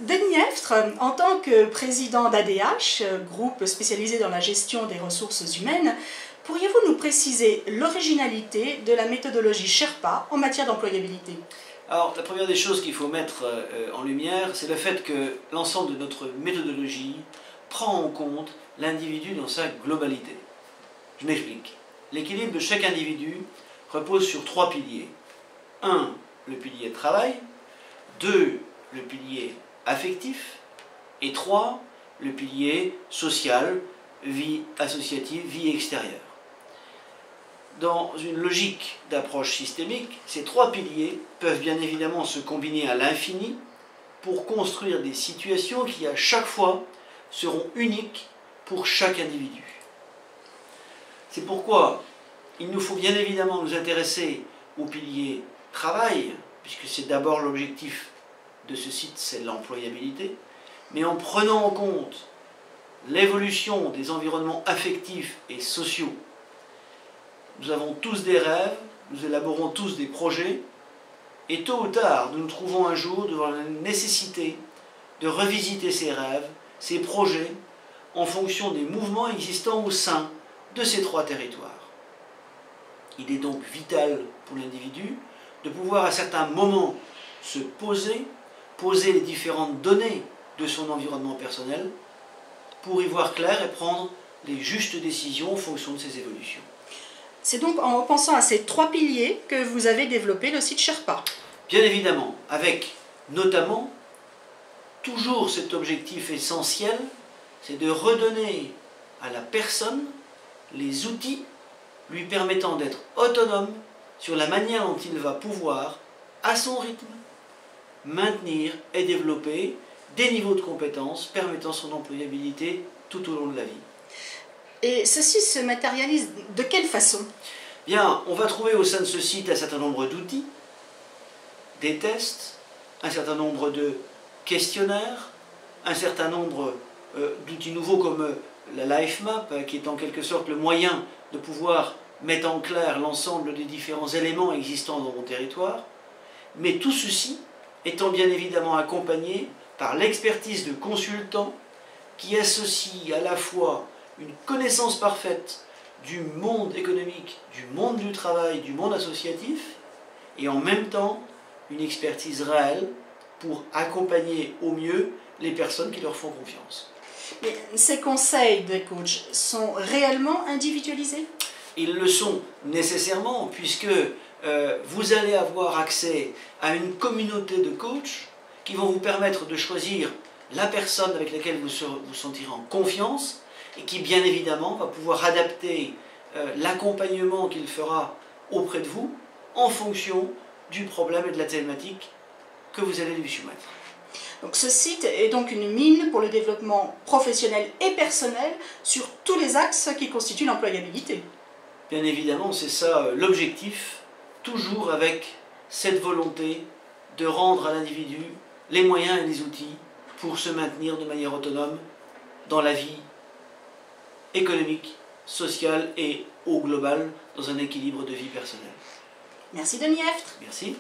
Denis Effre, en tant que président d'ADH, groupe spécialisé dans la gestion des ressources humaines, pourriez-vous nous préciser l'originalité de la méthodologie Sherpa en matière d'employabilité? Alors, la première des choses qu'il faut mettre en lumière, c'est le fait que l'ensemble de notre méthodologie prend en compte l'individu dans sa globalité. Je m'explique. L'équilibre de chaque individu repose sur 3 piliers. 1. Le pilier travail. 2. Le pilier affectif. Et 3. Le pilier social, vie associative, vie extérieure. Dans une logique d'approche systémique, ces 3 piliers peuvent bien évidemment se combiner à l'infini pour construire des situations qui à chaque fois seront uniques pour chaque individu. C'est pourquoi il nous faut bien évidemment nous intéresser au pilier travail, puisque c'est d'abord l'objectif de ce site, c'est l'employabilité, mais en prenant en compte l'évolution des environnements affectifs et sociaux. Nous avons tous des rêves, nous élaborons tous des projets, et tôt ou tard, nous nous trouvons un jour devant la nécessité de revisiter ces rêves, ces projets, en fonction des mouvements existants au sein de ces 3 territoires. Il est donc vital pour l'individu de pouvoir à certains moments se poser les différentes données de son environnement personnel pour y voir clair et prendre les justes décisions en fonction de ces évolutions. C'est donc en pensant à ces 3 piliers que vous avez développé le site Sherpa. Bien évidemment, avec notamment toujours cet objectif essentiel, c'est de redonner à la personne les outils lui permettant d'être autonome sur la manière dont il va pouvoir, à son rythme, maintenir et développer des niveaux de compétences permettant son employabilité tout au long de la vie. Et ceci se matérialise de quelle façon? Bien, on va trouver au sein de ce site un certain nombre d'outils, des tests, un certain nombre de questionnaires, un certain nombre d'outils nouveaux comme la Life Map, qui est en quelque sorte le moyen de pouvoir mettre en clair l'ensemble des différents éléments existants dans mon territoire, mais tout ceci étant bien évidemment accompagné par l'expertise de consultants qui associent à la fois une connaissance parfaite du monde économique, du monde du travail, du monde associatif, et en même temps une expertise réelle pour accompagner au mieux les personnes qui leur font confiance. Mais ces conseils des coachs sont réellement individualisés? Ils le sont nécessairement, puisque vous allez avoir accès à une communauté de coachs qui vont vous permettre de choisir la personne avec laquelle vous vous sentirez en confiance et qui bien évidemment va pouvoir adapter l'accompagnement qu'il fera auprès de vous en fonction du problème et de la thématique que vous allez lui soumettre. Donc ce site est donc une mine pour le développement professionnel et personnel sur tous les axes qui constituent l'employabilité. Bien évidemment, c'est ça l'objectif, toujours avec cette volonté de rendre à l'individu les moyens et les outils pour se maintenir de manière autonome dans la vie économique, sociale et au global dans un équilibre de vie personnelle. Merci Denis Effre. Merci.